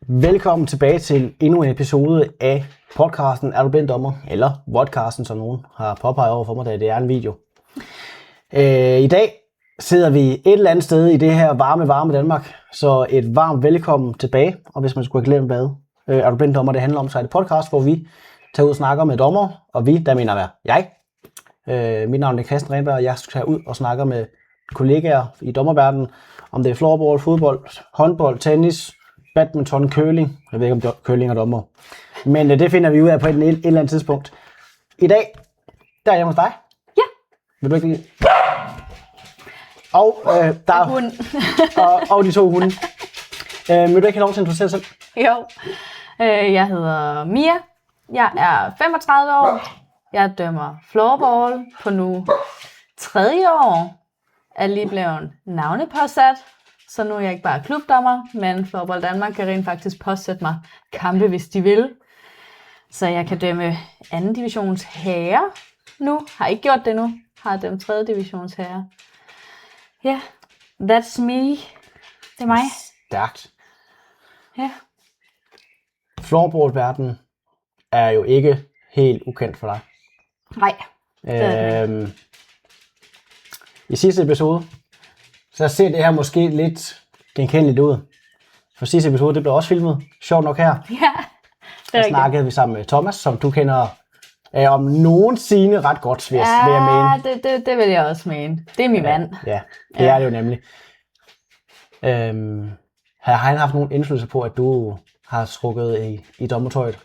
Velkommen tilbage til endnu en episode af podcasten Er du blind dommer? Eller vodcasten, som nogen har påpeget over for mig, da det er en video. I dag sidder vi et eller andet sted i det her varme Danmark, så et varmt velkommen tilbage. Og hvis man skulle have glemt hvad Er du blind dommer? Det handler om, så er det podcast, hvor vi tager ud og snakker med dommer, og vi, der mener jeg. Mit navn er Christian Renberg, og jeg skal ud og snakke med kollegaer i dommerverdenen, om det er floorball, fodbold, håndbold, tennis, badminton, curling. Jeg ved ikke, om curling er dommer. Men det finder vi ud af på et eller andet tidspunkt. I dag, der er jeg hos dig. Ja. Vil du ikke lide? Og der er hund. og de to hunde. Vil du ikke have lov til at introducere selv? Jo. Jeg hedder Mia. Jeg er 35 år. Jeg dømmer floorball på nu 3. år. Er lige blevet navnepåsat. Så nu er jeg ikke bare klubdommer, men Floorball Danmark kan rent faktisk påsætte mig kampe, hvis de vil. Så jeg kan dømme 2. divisions herrer nu. Har ikke gjort det nu. Har dømt 3. divisions herrer. Ja, yeah, that's me. Det er mig. Stærkt. Ja. Floorball-verdenen er jo ikke helt ukendt for dig. Nej. I sidste episode, så ser det her måske lidt genkendeligt ud. For sidste episode, det blev også filmet. Sjovt nok her. Ja, det er Der snakkede vi sammen med Thomas, som du kender om nogensinde ret godt, vil jeg mene. Det vil jeg også mene. Det er min mand. Ja, det er det jo nemlig. Har han haft nogen indflydelse på, at du har trukket i dommertøjet?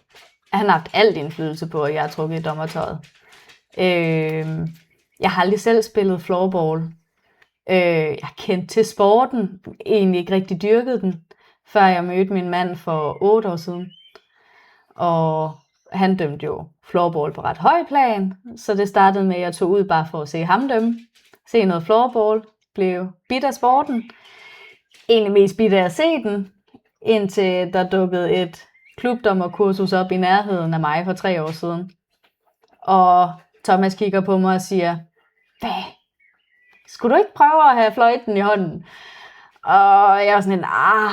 Han har haft alt indflydelse på, at jeg har trukket i dommertøjet. Jeg har aldrig selv spillet floorball. Jeg kendte til sporten, egentlig ikke rigtig dyrket den, før jeg mødte min mand for 8 år siden. Og han dømte jo floorball på ret høj plan, så det startede med, at jeg tog ud bare for at se ham dømme. Se noget floorball, blev bidt af sporten. Egentlig mest bidt af at se den, indtil der dukkede et klubdommerkursus op i nærheden af mig for 3 år siden. Og Thomas kigger på mig og siger, hvad? Skulle du ikke prøve at have fløjten i hånden? Og jeg var sådan jeg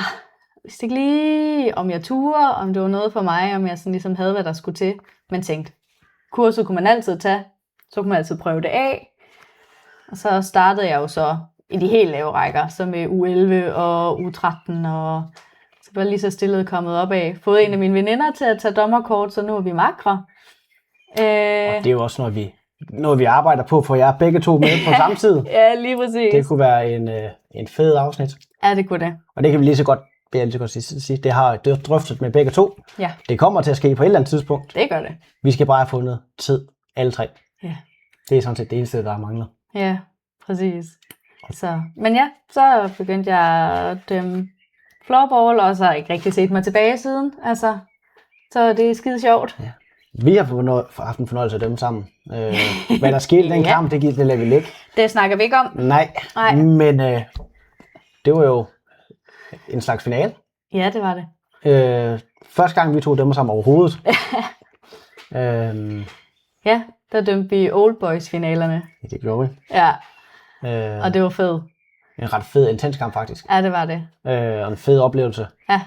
vidste ikke lige, om jeg turde, om det var noget for mig, om jeg sådan ligesom havde, hvad der skulle til. Men tænkte, kurset kunne man altid tage, så kunne man altid prøve det af. Og så startede jeg jo så i de helt lave rækker, så med U11 og U13, og så var lige så stille kommet op af. Fået en af mine veninder til at tage dommerkort, så nu er vi makre. Og det er jo også noget vi arbejder på, for jeg er begge to med på samme tid. Ja, lige præcis. Det kunne være en fed afsnit. Ja, det kunne det. Og det kan vi lige så godt sige. Det har jeg drøftet med begge to. Ja. Det kommer til at ske på et eller andet tidspunkt. Det gør det. Vi skal bare have fundet tid, alle 3. Ja. Det er sådan set det eneste, der mangler. Ja, præcis. Men ja, så begyndte jeg at dømme floorball, og så har jeg ikke rigtig set mig tilbage siden. Altså, så det er skide sjovt. Ja. Vi har haft en fornøjelse at dømme sammen. Hvad der skete i den kamp, det lader vi ligge. Det snakker vi ikke om. Nej. Men det var jo en slags finale. Ja, det var det. Første gang vi 2 dømmer sammen overhovedet. Ja, der dømte vi Old Boys-finalerne. Ja, det gjorde vi. Ja, og det var fedt. En ret fed, intens kamp faktisk. Ja, det var det. Og en fed oplevelse. Ja.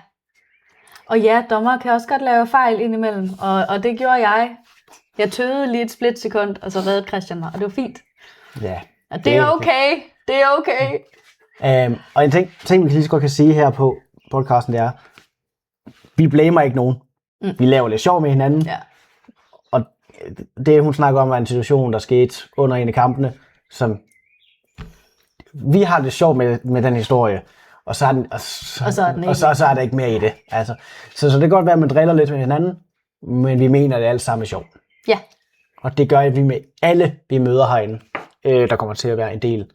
Og ja, dommer kan også godt lave fejl indimellem, og det gjorde jeg. Jeg tøvede lige et splitsekund, og så reddede Christian mig, og det var fint. Ja. Og det er okay. Det er okay. Og en ting, vi lige så godt kan sige her på podcasten, det er, vi blamer ikke nogen. Vi laver lidt sjov med hinanden. Ja. Og det, hun snakker om, er en situation, der skete under en af kampene, som vi har det sjovt med den historie. Og så er der ikke mere i det. Altså, så det kan godt være, at man driller lidt med hinanden, men vi mener, at det alt sammen er sjovt. Ja. Og det gør vi med alle, vi møder herinde, der kommer til at være en del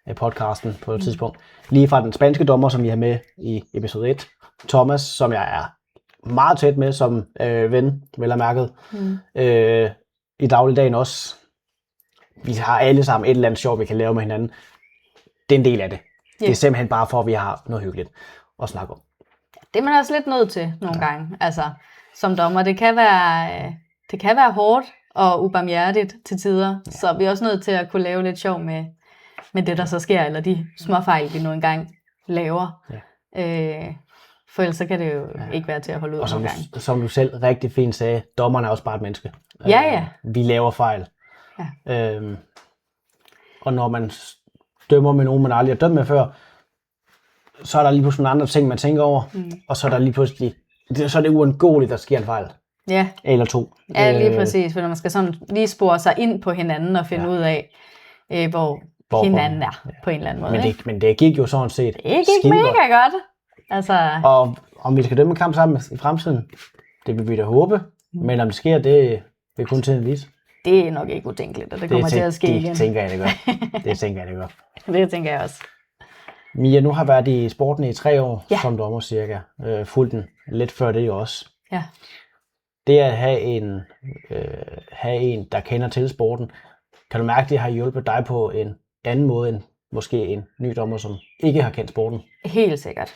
af podcasten på et tidspunkt. Lige fra den spanske dommer, som vi har med i episode 1. Thomas, som jeg er meget tæt med som ven, vel og mærket. I dagligdagen også. Vi har alle sammen et eller andet sjov, vi kan lave med hinanden. Det er en del af det. Det er simpelthen bare for, at vi har noget hyggeligt at snakke om. Det er man også lidt nødt til nogle gange. Altså, som dommer, det kan være hårdt og ubarmhjertigt til tider. Ja. Så vi er også nødt til at kunne lave lidt sjov med det, der så sker, eller de småfejl, vi nu engang laver. Ja. For ellers så kan det jo ikke være til at holde ud Og nogle gange. som du selv rigtig fint sagde, dommerne er også bare et menneske. Ja. Vi laver fejl. Ja. Og når man dømmer med nogen, man aldrig har dømt med før, så er der lige pludselig nogle andre ting, man tænker over. Og så er der lige pludselig, så er det uundgåeligt, der sker en fejl. Ja. Eller to. Ja, lige præcis. For når man skal sådan lige spore sig ind på hinanden og finde ud af, hvor hinanden er på en eller anden måde. Men det gik jo sådan set. Det gik mega godt. Altså... Og om vi skal dømme en kamp sammen i fremtiden, det vil vi da håbe. Men om det sker, det vil kun tiden vise. Det er nok ikke utænkeligt, og det kommer til at ske igen. Det tænker jeg, det gør. Det tænker jeg også. Mia, nu har været i sporten i 3 år, som dommer cirka. Fulgt den lidt før det jo også. Ja. Det at have en, der kender til sporten, kan du mærke, det har hjulpet dig på en anden måde end måske en ny dommer, som ikke har kendt sporten? Helt sikkert.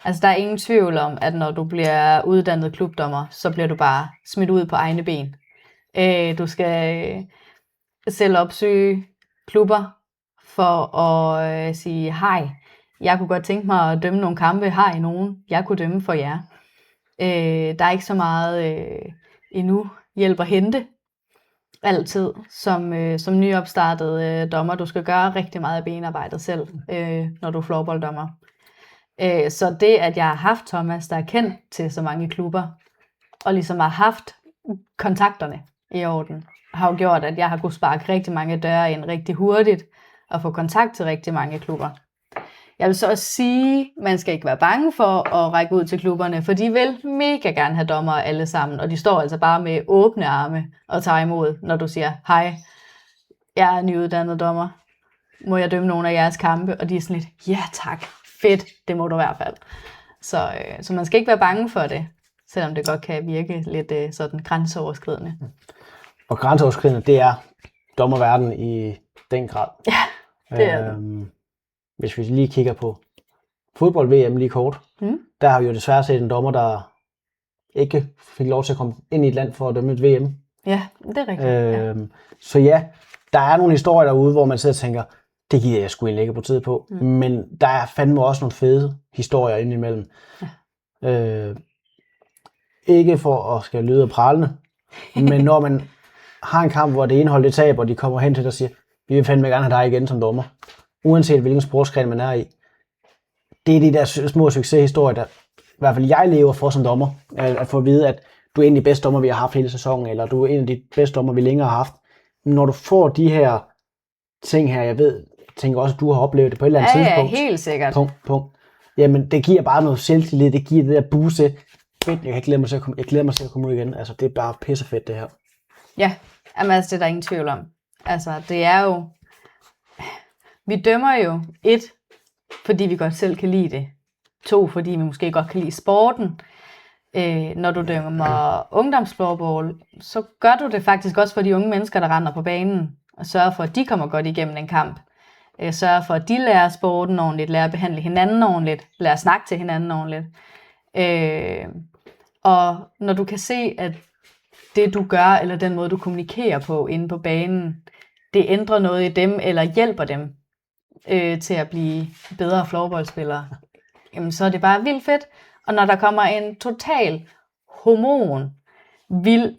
Altså, der er ingen tvivl om, at når du bliver uddannet klubdommer, så bliver du bare smidt ud på egne ben. Du skal selv opsøge klubber for at sige, hej, jeg kunne godt tænke mig at dømme nogle kampe. Har I nogen, jeg kunne dømme for jer? Der er ikke så meget endnu hjælp at hente altid som nyopstartet dommer. Du skal gøre rigtig meget af benarbejdet selv, når du er floorballdommer. Så det, at jeg har haft Thomas, der er kendt til så mange klubber, og ligesom har haft kontakterne i orden, har jo gjort, at jeg har kunnet sparke rigtig mange døre ind rigtig hurtigt, og få kontakt til rigtig mange klubber. Jeg vil så også sige, at man skal ikke være bange for at række ud til klubberne, for de vil mega gerne have dommere alle sammen, og de står altså bare med åbne arme og tager imod, når du siger, hej, jeg er nyuddannet dommer, må jeg dømme nogle af jeres kampe? Og de er sådan lidt, ja tak, fedt, det må du i hvert fald. Så man skal ikke være bange for det, selvom det godt kan virke lidt sådan grænseoverskridende. Og grænseoverskridende, det er dommerverden i den grad. Ja, det er det. Hvis vi lige kigger på fodbold-VM lige kort, der har vi jo desværre set en dommer, der ikke fik lov til at komme ind i et land for at dømme et VM. Ja, det er rigtigt. Så ja, der er nogle historier derude, hvor man sidder og tænker, det giver jeg sgu egentlig ikke på tid på. Men der er fandme også nogle fede historier indimellem. Ja. Ikke for at skal lyde prallende, men når man har en kamp, hvor det ene hold det taber, og de kommer hen til dig og siger, vi vil fandme gerne have dig igen som dommer. Uanset hvilken sportsgren man er i. Det er de der små succeshistorier, der i hvert fald jeg lever for som dommer. At få at vide, at du er en af de bedste dommer, vi har haft hele sæsonen, eller du er en af de bedste dommer, vi længere har haft. Når du får de her ting her, jeg tænker også, at du har oplevet det på et eller andet tidspunkt. Ja, helt sikkert. Punkt. Jamen, det giver bare noget selvtillid, det giver det der boost. Fedt, jeg glæder mig til at komme ud igen. Altså, det er bare pissefedt, det her. Ja, jamen, altså, det er der ingen tvivl om. Altså, det er jo... Vi dømmer jo 1, fordi vi godt selv kan lide det. 2, fordi vi måske godt kan lide sporten. Når du dømmer ungdomsfloorball, så gør du det faktisk også for de unge mennesker, der render på banen. Og sørger for, at de kommer godt igennem en kamp. Sørger for, at de lærer sporten ordentligt, lærer at behandle hinanden ordentligt, lærer at snakke til hinanden ordentligt. Og når du kan se, at det du gør, eller den måde du kommunikerer på inde på banen, det ændrer noget i dem, eller hjælper dem til at blive bedre floorballspillere, jamen så er det bare vildt fedt. Og når der kommer en total vild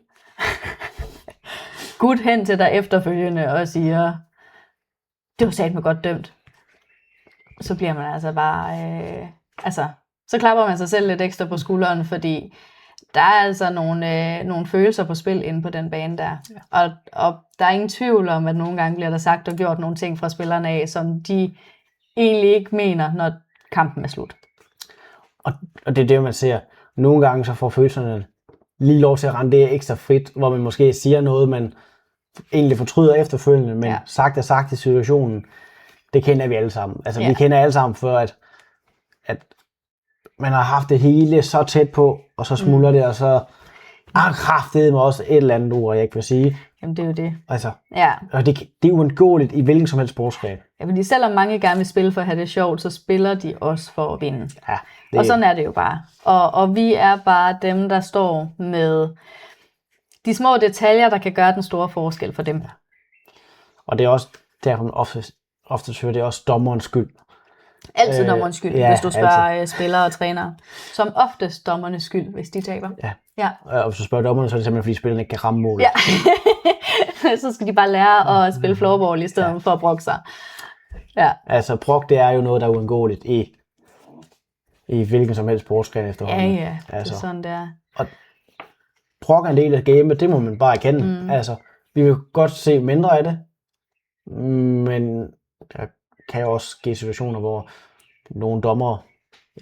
gut hen til dig efterfølgende og siger, det var satme godt dømt, så bliver man altså bare, så klapper man sig selv lidt ekstra på skulderen, fordi der er altså nogle følelser på spil inde på den bane der. Ja. Og der er ingen tvivl om, at nogle gange bliver der sagt og gjort nogle ting fra spillerne af, som de egentlig ikke mener, når kampen er slut. Og det er det, man ser. Nogle gange så får følelserne lige lov til at rende det ekstra frit, hvor man måske siger noget, man egentlig fortryder efterfølgende, men sagt er sagt i situationen. Det kender vi alle sammen. Altså vi kender alle sammen for, at man har haft det hele så tæt på, og så smuldrer det, og så kraftede mig også et eller andet ord, jeg ikke vil sige. Jamen det er jo det. Altså, og det er uundgåeligt i hvilken som helst sportsgreb. Ja, fordi selvom mange gerne vil spille for at have det sjovt, så spiller de også for at vinde. Ja, og sådan er det jo bare. Og vi er bare dem, der står med de små detaljer, der kan gøre den store forskel for dem. Ja. Og det er også derfor, man ofte hører, det er også dommerens skyld. Altid dommerens skyld, hvis du spørger spillere og trænere. Som oftest dommernes skyld, hvis de taber. Ja. Og hvis du spørger dommerne, så er det simpelthen, fordi spillerne ikke kan ramme målet. Ja. Så skal de bare lære at spille floorball i stedet for at brokke sig. Ja. Altså, brok, det er jo noget, der er uundgåeligt i hvilken som helst sportsgren efterhånden. Ja, altså. Det er sådan, det er. Og brok er en del af gamet, det må man bare erkende. Altså, vi vil godt se mindre af det, men der kan jo også ske situationer, hvor nogle dommere,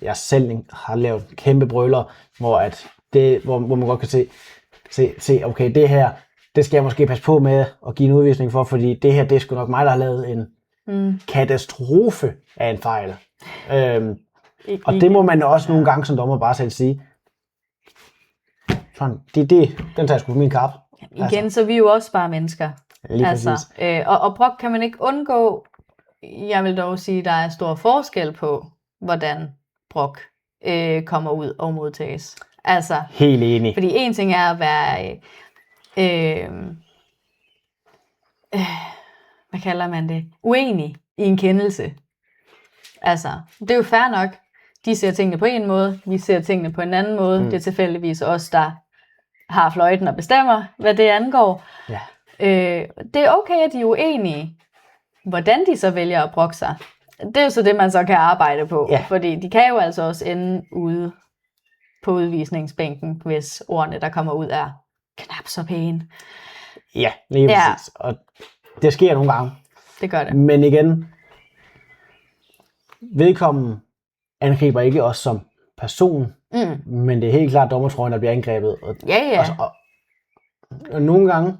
jeg selv har lavet kæmpe brøler, hvor man godt kan se, okay, det her, det skal jeg måske passe på med at give en udvisning for, fordi det her, det er sgu nok mig, der har lavet en katastrofe af en fejl. Og det må man også nogle gange som dommer bare selv sige. Sådan, den tager jeg sgu på min kappe. Igen, så vi er jo også bare mennesker. Lige præcis. Og brok kan man ikke undgå. Jeg vil dog sige, at der er stor forskel på, hvordan brok kommer ud og modtages. Altså, helt enig. Fordi en ting er at være, hvad kalder man det, uenig i en kendelse. Altså, det er jo fair nok. De ser tingene på en måde, vi ser tingene på en anden måde. Det er tilfældigvis os, der har fløjten og bestemmer, hvad det angår. Ja. Det er okay, at de er uenige. Hvordan de så vælger at brokke sig, det er jo så det, man så kan arbejde på. Ja. Fordi de kan jo altså også ende ude på udvisningsbænken, hvis ordene, der kommer ud, er knap så pæne. Ja, lige præcis. Og det sker nogle gange. Det gør det. Men igen, vedkommende angriber ikke os som person, men det er helt klart dommertrøjen, der bliver angrebet. Og nogle gange,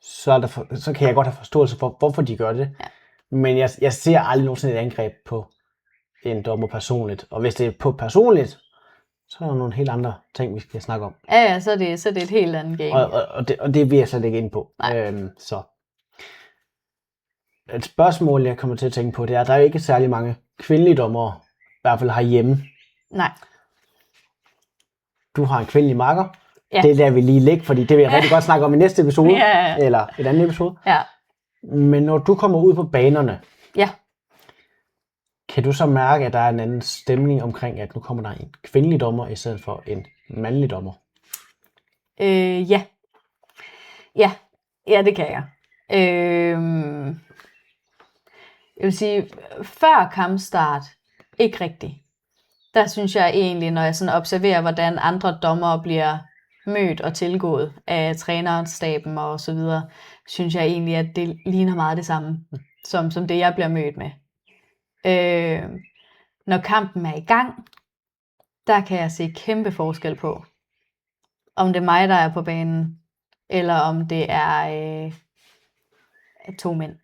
så kan jeg godt have forståelse for, hvorfor de gør det. Ja. Men jeg ser aldrig nogensinde et angreb på en dommer personligt. Og hvis det er på personligt, så er der nogle helt andre ting, vi skal snakke om. Ja, så er det et helt andet game. Og det vil jeg slet ikke ind på. Så et spørgsmål, jeg kommer til at tænke på, det er, at der er ikke særlig mange kvindelige dommere, i hvert fald herhjemme. Nej. Du har en kvindelig makker. Ja. Det lader vi lige ligge, fordi det vil jeg rigtig godt snakke om i næste episode, eller et andet episode. Ja. Men når du kommer ud på banerne, kan du så mærke, at der er en anden stemning omkring, at nu kommer der en kvindelig dommer, i stedet for en mandlig dommer? Ja. Ja, det kan jeg. Jeg vil sige, før kampstart, ikke rigtigt. Der synes jeg egentlig, når jeg sådan observerer, hvordan andre dommere bliver mødt og tilgået af trænerstaben og så videre, synes jeg egentlig, at det ligner meget det samme, som det jeg bliver mødt med. Når kampen er i gang, der kan jeg se kæmpe forskel på, om det er mig, der er på banen, eller om det er to mænd.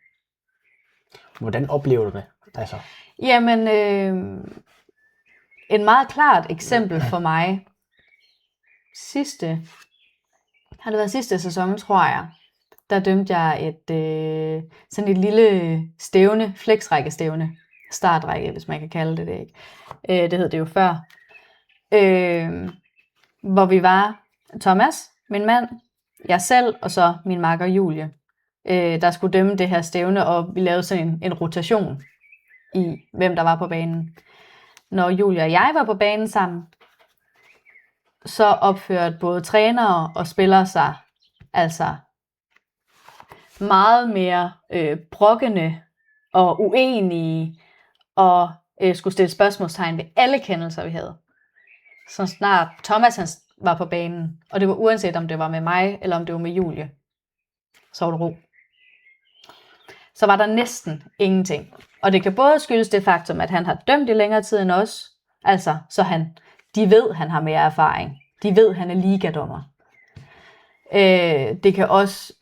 Hvordan oplever du det? Altså? Jamen, et meget klart eksempel for mig, sidste sæson, tror jeg, der dømte jeg sådan et lille stævne, flexrækkestævne, startrække, hvis man kan kalde det ikke. Det hed det jo før. Hvor vi var Thomas, min mand, jeg selv, og så min makker Julie, der skulle dømme det her stævne, og vi lavede sådan en rotation i, hvem der var på banen. Når Julie og jeg var på banen sammen, så opførte både trænere og spillere sig altså meget mere brokkende og uenige, og skulle stille spørgsmålstegn ved alle kendelser, vi havde. Så snart Thomas han var på banen, og det var uanset om det var med mig, eller om det var med Julie, så var det ro. Så var der næsten ingenting. Og det kan både skyldes det faktum, at han har dømt i længere tid end os, altså så de ved, han har mere erfaring. De ved, han er ligadommer. Det kan også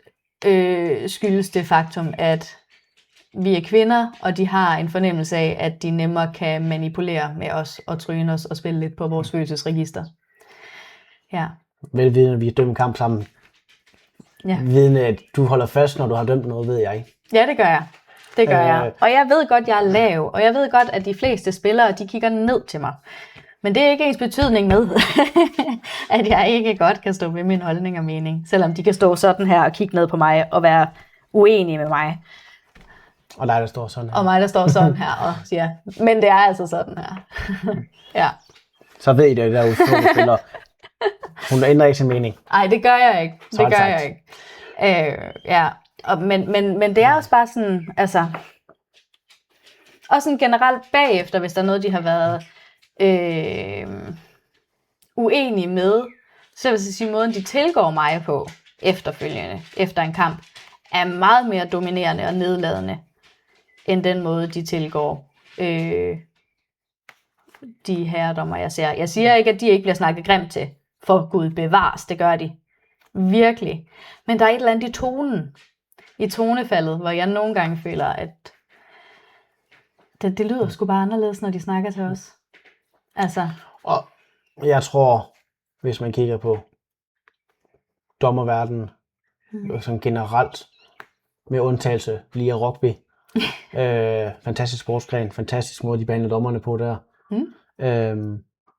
skyldes det faktum, at vi er kvinder, og de har en fornemmelse af, at de nemmere kan manipulere med os og tryne os og spille lidt på vores følelsesregister. Ja. Velvidende, at vi har dømt kamp sammen. Ja. Vidende, at du holder fast, når du har dømt noget, ved jeg ikke. Ja, det gør jeg. Det gør jeg. Og jeg ved godt, jeg er lav, og jeg ved godt, at de fleste spillere, de kigger ned til mig. Men det er ikke ens betydning med, at jeg ikke godt kan stå ved min holdning og mening, selvom de kan stå sådan her og kigge ned på mig og være uenige med mig. Og dig, der står sådan her. Og mig, der står sådan her og siger, men det er altså sådan her. Ja. Så ved I det, der udstående spiller. Hun ændrer ikke sin mening. Nej, det gør jeg ikke. Det Træls gør sagt. jeg ikke. Ja. Men det er også bare sådan, altså... Også sådan generelt bagefter, hvis der er noget, de har været uenige med, så vil jeg sige, måden de tilgår mig på efterfølgende, efter en kamp, er meget mere dominerende og nedladende, end den måde, de tilgår de herredommer, jeg ser. Jeg siger ikke, at de ikke bliver snakket grimt til, for Gud bevares, det gør de. Virkelig. Men der er et eller andet i tonefaldet, hvor jeg nogle gange føler, at det lyder sgu bare anderledes, når de snakker til os. Altså. Og jeg tror, hvis man kigger på dommerverdenen, som generelt, med undtagelse lige af rugby, fantastisk sportsgren, fantastisk måde, de behandler dommerne på der.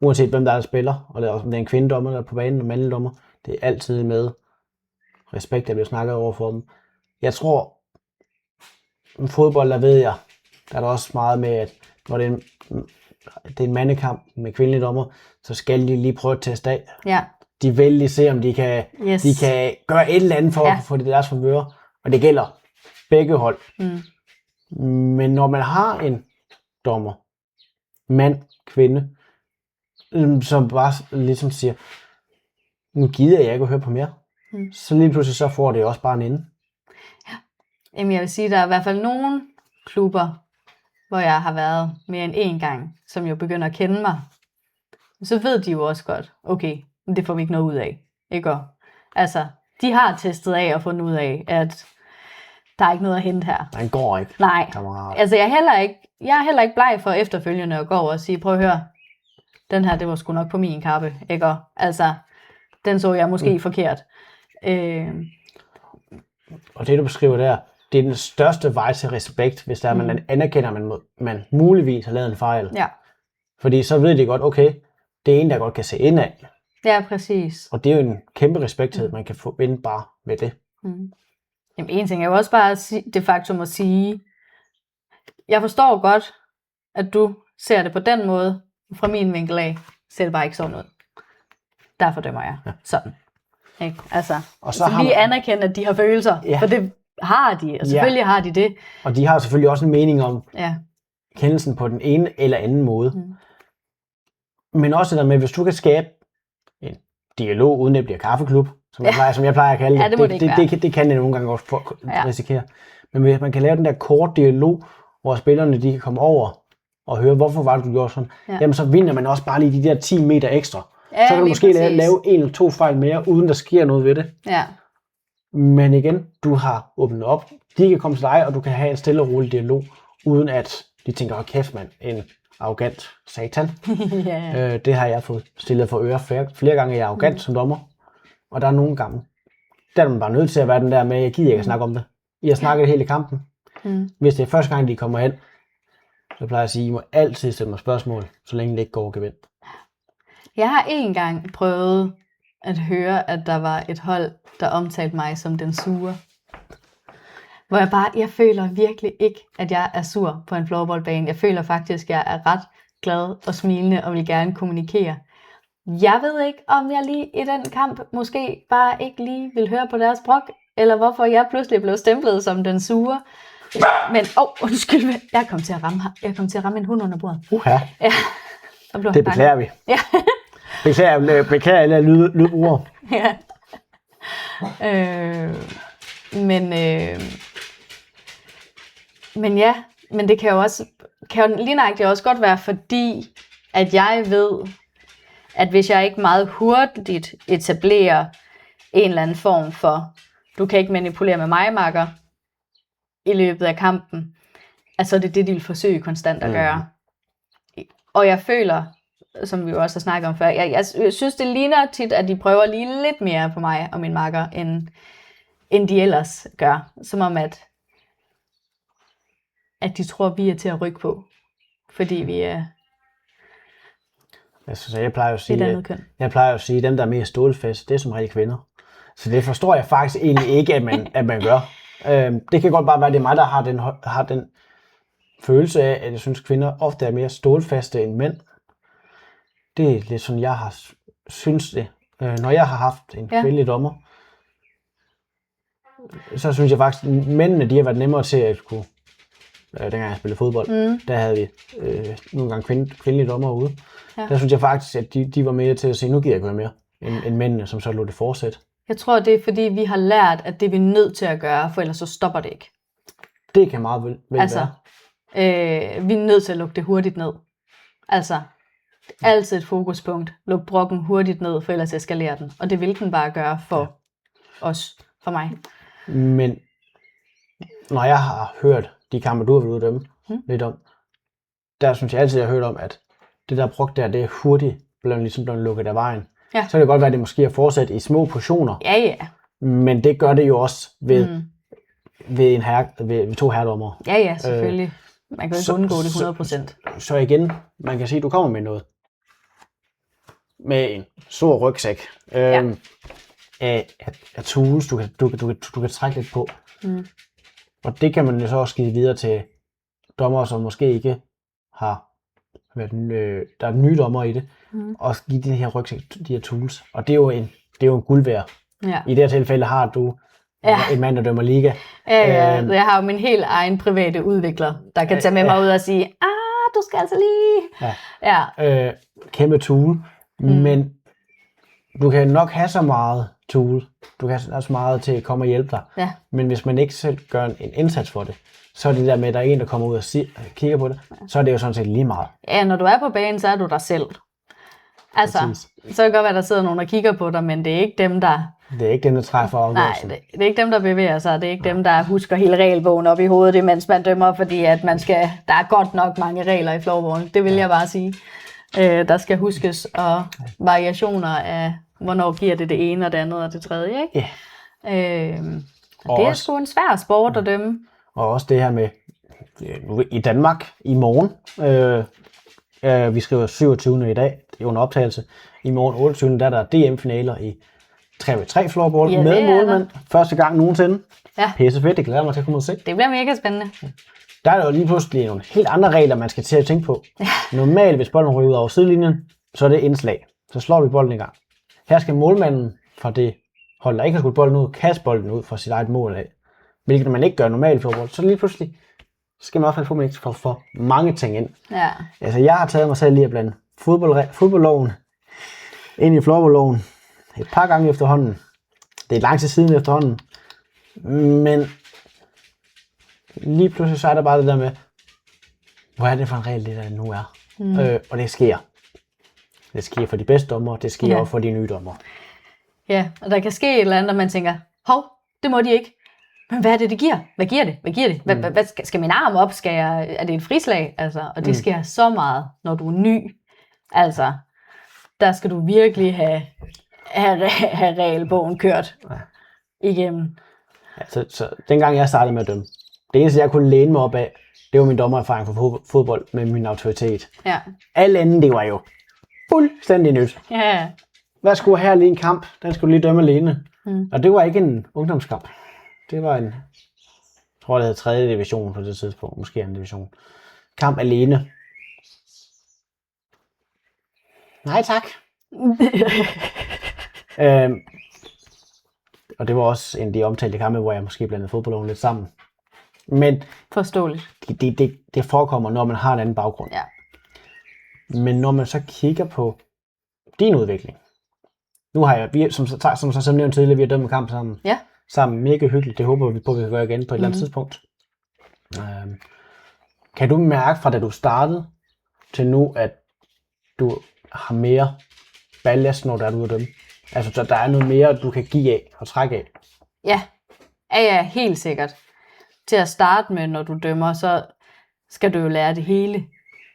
Uanset hvem der spiller, og det er også, om det er en kvindedommer, der er på banen, og mandlig dommer, det er altid med respekt, der bliver snakket over for dem. Jeg tror, med fodbold, der ved jeg, der er der også meget med, at når det er en mandekamp med kvindelige dommer, så skal de lige prøve at teste af. Ja. De vil lige se, om de kan gøre et eller andet for at få det deres favør, og det gælder begge hold. Men når man har en dommer, mand, kvinde, som bare ligesom siger, nu gider jeg ikke at høre på mere, så lige pludselig så får det også bare en ende. Ja. Jamen jeg vil sige, der er i hvert fald nogle klubber, hvor jeg har været mere end én gang, som jo begynder at kende mig. Så ved de jo også godt, okay, men det får vi ikke noget ud af. Ikke? Altså, de har testet af og fundet ud af, at der er ikke noget at hente her. Den går ikke. Nej, kammerat. altså jeg er heller ikke bleg for efterfølgende at gå over og sige, prøv at høre, den her, det var sgu nok på min kappe, ikke? Altså, den så jeg måske forkert. Og det du beskriver der, det er den største vej til respekt, hvis der man anerkender, at man muligvis har lavet en fejl. Ja. Fordi så ved de godt, okay, det er en, der godt kan se ind af. Ja, præcis. Og det er jo en kæmpe respekthed, man kan få ind bare med det. Jamen, en ting er jo også bare det faktum at sige, jeg forstår godt, at du ser det på den måde, fra min vinkel af, ser det bare ikke sådan ud. Derfor dømmer jeg sådan. Ikke? Altså, og så lige anerkende, at de har følelser, for det har de, og selvfølgelig har de det. Og de har selvfølgelig også en mening om kendelsen på den ene eller anden måde. Men også det der med, hvis du kan skabe en dialog, uden det bliver kaffeklub, som jeg plejer at kalde det, det kan det nogle gange også risikere. Men hvis man kan lave den der kort dialog, hvor spillerne de kan komme over og høre, hvorfor var det, du gjorde sådan, jamen så vinder man også bare lige de der 10 meter ekstra. Så kan du måske lave 1 eller 2 fejl mere, uden der sker noget ved det. Ja. Men igen, du har åbnet op. De kan komme til dig, og du kan have en stille og rolig dialog, uden at de tænker, kæft mand, en arrogant satan. Det har jeg fået stillet for øre flere gange, jeg er arrogant som dommer. Og der er nogle gange, der er man bare nødt til at være den der med, jeg gider ikke at snakke om det. I har snakket det hele i kampen. Hvis det er første gang, de kommer hen, så plejer jeg at sige, I må altid stille mig spørgsmål, så længe det ikke går gevind. Jeg har en gang prøvet at høre, at der var et hold, der omtalte mig som den sure. Hvor jeg føler virkelig ikke, at jeg er sur på en floorballbane. Jeg føler faktisk, at jeg er ret glad og smilende og vil gerne kommunikere. Jeg ved ikke, om jeg lige i den kamp måske bare ikke lige vil høre på deres brok, eller hvorfor jeg pludselig blev stemplet som den sure. Men, undskyld mig, jeg kom til at ramme en hund under bordet. Ja, det beklager vi. Ja. Beklager alle lydbrugere. Ja. Men det kan jo lige nøjagtigt også godt være, fordi at jeg ved, at hvis jeg ikke meget hurtigt etablerer en eller anden form for, du kan ikke manipulere med mig, makker, i løbet af kampen, altså det er det, de vil forsøge konstant at gøre. Og jeg føler, som vi jo også har snakket om før, jeg synes, det ligner tit, at de prøver lige lidt mere på mig og min makker, end de ellers gør. Som om, at de tror, vi er til at rykke på, fordi vi er jeg plejer jo at sige, at dem, der er mest stålfast, det er som rigtig kvinder. Så det forstår jeg faktisk egentlig ikke, at man gør. Det kan godt bare være, det er mig, der har den følelse af, at jeg synes, kvinder ofte er mere stålfaste end mænd. Det er lidt sådan, jeg har synes det. Når jeg har haft en kvindelig dommer, så synes jeg faktisk, at mændene de har været nemmere til at kunne. Dengang jeg spillede fodbold, der havde vi nogle gange kvindelige dommer ude. Ja. Der synes jeg faktisk, at de var mere til at sige, nu gider jeg ikke være mere, end mændene, som så lå det fortsætte. Jeg tror, det er fordi, vi har lært, at det er vi nødt til at gøre, for ellers så stopper det ikke. Det kan meget vel være. Vi er nødt til at lukke det hurtigt ned. Altså, altid et fokuspunkt. Luk brokken hurtigt ned, for ellers eskalerer den. Og det vil den bare gøre for os, for mig. Men når jeg har hørt de kampe, du har været ude at dømme lidt om, der synes jeg altid, jeg har hørt om, at det der brok der, det er hurtigt blevet lukket af vejen. Ja. Så kan det godt være, at det måske er fortsat i små portioner. Ja. Men det gør det jo også ved 2 herredommer. Ja, selvfølgelig. Man kan jo ikke undgå det 100%. Så igen, man kan sige, at du kommer med noget. Med en stor rygsæk. Af tools, du kan trække lidt på. Og det kan man jo så også give videre til dommere, som måske ikke har været der er nye dommer i det, og give de her rygsæk, de her tools. Og det er jo en guld værd. Ja. I det her tilfælde har du en mand, der dømmer liga. Jeg har jo min helt egen private udvikler, der kan tage med mig ud og sige, du skal altså lige... Kæmpe tool, men du kan nok have så meget tool, du kan have så meget til at komme og hjælpe dig, men hvis man ikke selv gør en indsats for det, så er det der med, at der er en, der kommer ud og kigger på det, så er det jo sådan set lige meget. Ja, når du er på banen, så er du dig selv. Altså, så kan det godt være, der sidder nogen, der kigger på dig, men det er ikke dem, der... Det er ikke dem, der træffer afgørelsen. Nej, det er ikke dem, der bevæger sig. Det er ikke dem, der husker hele regelbogen op i hovedet, mens man dømmer, fordi at der er godt nok mange regler i floorball. Det vil jeg bare sige. Der skal huskes, og variationer af, hvornår giver det ene og det andet og det tredje, ikke? Yeah. Det er sgu en svær sport at dømme. Og også det her med, i Danmark i morgen, vi skriver 27. i dag, det er jo en optagelse. I morgen 28. der er der DM-finaler i 3v3 floorball med målmand. Første gang nogensinde. Ja. Pisse fedt, det glæder mig til at komme ud og se. Det bliver mega spændende. Der er jo lige pludselig nogle helt andre regler, man skal til at tænke på. Ja. Normalt, hvis bolden ryger ud over sidelinjen, så er det indslag. Så slår vi bolden i gang. Her skal målmanden fra det hold, der ikke har skudt bolden ud, kaste bolden ud fra sit eget mål af. Hvilket man ikke gør normalt i floorball. Så lige pludselig skal man i hvert fald få, man ikke for mange ting ind. Ja. Altså, jeg har taget mig selv lige at blande fodboldloven ind i floorballloven et par gange efterhånden. Det er lang tid siden efterhånden. Men lige pludselig så er der bare det der med, hvor er det for en regel, det der nu er. Og det sker. Det sker for de bedste dommer, det sker også for de nye dommer. Ja, og der kan ske et eller andet, og man tænker, hov, det må de ikke. Men hvad er det giver? Hvad giver det? Hvad giver det? Hvad skal min arm op? Er det et frislag? Altså, og det sker så meget, når du er ny. Altså, der skal du virkelig have regelbogen kørt igennem. Ja, så dengang jeg startede med at dømme, det eneste jeg kunne læne mig op af, det var min dommererfaring for fodbold med min autoritet. Ja. Alle anden, det var jo fuldstændig nyt. Ja. Hvad skulle her lige en kamp? Den skulle lige dømme alene. Og det var ikke en ungdomskamp. Det var jeg tror det hed 3. division på det tidspunkt, måske 2. division. Kamp alene. Nej tak. Og det var også en af de omtalte kampe, hvor jeg måske blandede fodboldloven lidt sammen. Men forståeligt. Det forekommer, når man har en anden baggrund. Ja. Men når man så kigger på din udvikling. Nu har vi, som nævnt tidligere, vi har dømt en kamp sammen. Ja. Sammen. Mega hyggeligt. Det håber vi på, at vi kan gøre igen på et eller andet tidspunkt. Kan du mærke fra da du startede til nu, at du har mere ballast, når du er ude at dømme? Altså, så der er noget mere, du kan give af og trække af? Ja, helt sikkert. Til at starte med, når du dømmer, så skal du jo lære det hele.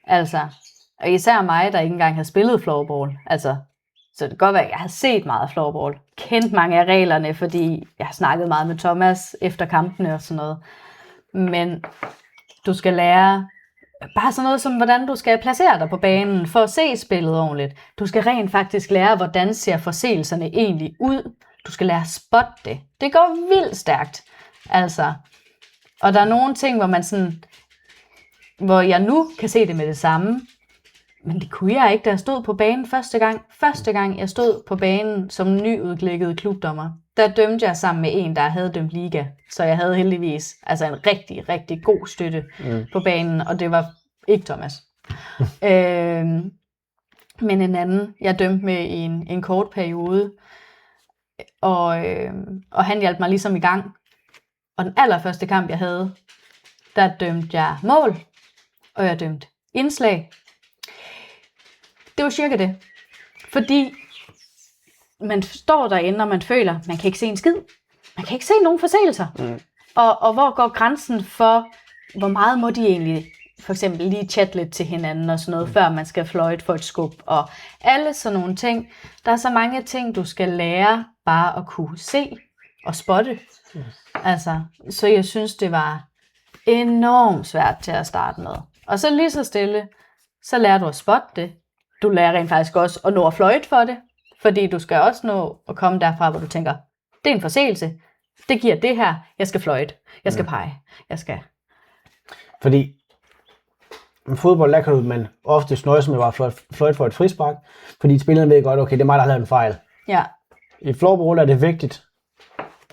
Altså, og især mig, der ikke engang har spillet floorball. Altså, så det kan godt være, at jeg har set meget floorball. Kendt mange af reglerne, fordi jeg har snakket meget med Thomas efter kampene og sådan noget. Men du skal lære bare sådan noget som, hvordan du skal placere dig på banen for at se spillet ordentligt. Du skal rent faktisk lære, hvordan ser forseelserne egentlig ud. Du skal lære at spotte det. Det går vildt stærkt. Altså, og der er nogle ting, hvor man sådan, hvor jeg nu kan se det med det samme, men det kunne jeg ikke, da jeg stod på banen første gang. Første gang, jeg stod på banen som nyudklækket klubdommer, der dømte jeg sammen med en, der havde dømt liga. Så jeg havde heldigvis altså en rigtig, rigtig god støtte på banen, og det var ikke Thomas. Men en anden, jeg dømte med i en kort periode, og han hjalp mig ligesom i gang. Og den allerførste kamp, jeg havde, der dømte jeg mål, og jeg dømte indslag. Det var cirka det. Fordi man står derinde, og man føler, man kan ikke se en skid. Man kan ikke se nogen forseelser. Og hvor går grænsen for, hvor meget må de egentlig for eksempel lige chatte lidt til hinanden og sådan noget, før man skal fløjte for et skub. Og alle sådan nogle ting. Der er så mange ting, du skal lære bare at kunne se og spotte. Altså, så jeg synes, det var enormt svært til at starte med. Og så lige så stille, så lærer du at spotte det. Du lærer rent faktisk også at nå at fløjte for det. Fordi du skal også nå at komme derfra, hvor du tænker, det er en forseelse. Det giver det her. Jeg skal fløjte. Jeg skal pege. Jeg skal. Fordi med fodbold, der kan man ofte snøje med bare fløjte for et frispark. Fordi spillerne ved godt, okay, det er mig, der har lavet en fejl. Ja. I floorball er det vigtigt,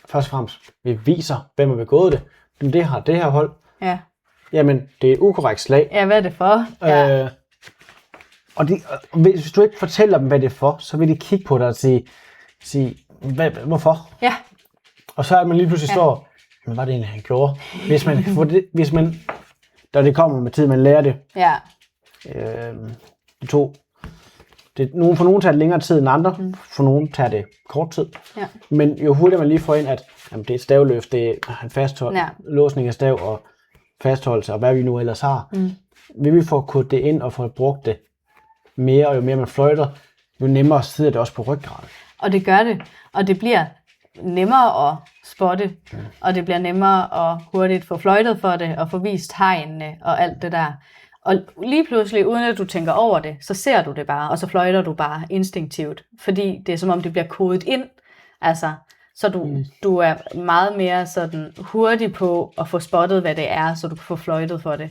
først og fremmest, vi viser, hvem har begået det. Men det har det her hold. Ja. Jamen, det er et ukorrekt slag. Ja, hvad er det for? Ja. Og hvis du ikke fortæller dem, hvad det er for, så vil de kigge på dig og sige hvorfor? Ja. Og så er man lige pludselig står, hvad var det egentlig, han gjorde? Hvis man, da det kommer med tid, man lærer det. Ja. For nogen tager det længere tid end andre, for nogen tager det kort tid. Ja. Men jo hurtigere man lige får ind, at jamen, det er et stavløft, det er en låsning af stav og fastholdelse, og hvad vi nu ellers har. Vil vi få koddet det ind og få brugt det mere, og jo mere man fløjter, jo nemmere sidder det også på ryggraden. Og det gør det, og det bliver nemmere at spotte, og det bliver nemmere at hurtigt få fløjtet for det, og få vist tegnene og alt det der. Og lige pludselig, uden at du tænker over det, så ser du det bare, og så fløjter du bare instinktivt, fordi det er som om det bliver kodet ind, altså, så du er meget mere sådan hurtig på at få spottet, hvad det er, så du kan få fløjtet for det.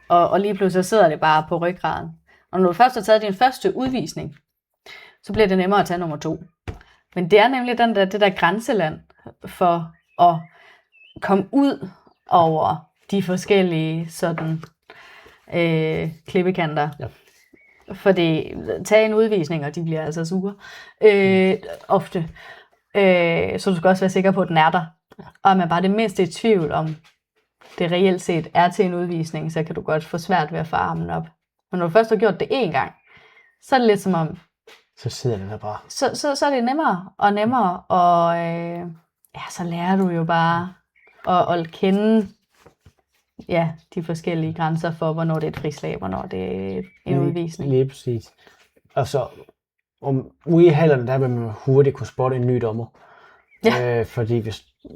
Og lige pludselig sidder det bare på ryggraden. Og når du først har taget din første udvisning, så bliver det nemmere at tage nummer 2. Men det er nemlig det der grænseland for at komme ud over de forskellige sådan klippekanter. Ja. Fordi tage en udvisning, og de bliver altså sure ofte. Så du skal også være sikker på, at den er der. Og er man bare det mindste i tvivl om, det reelt set er til en udvisning, så kan du godt få svært ved at få armen op. Men når du først har gjort det én gang, så er det lidt som om, så sidder det der bare. Så er det nemmere, og så lærer du jo bare at kende de forskellige grænser for, hvornår det er et frislag, hvornår det er en udvisning. Lige præcis. Og så ude i hallerne, der vil man hurtigt kunne spotte en ny dommer. Ja. Fordi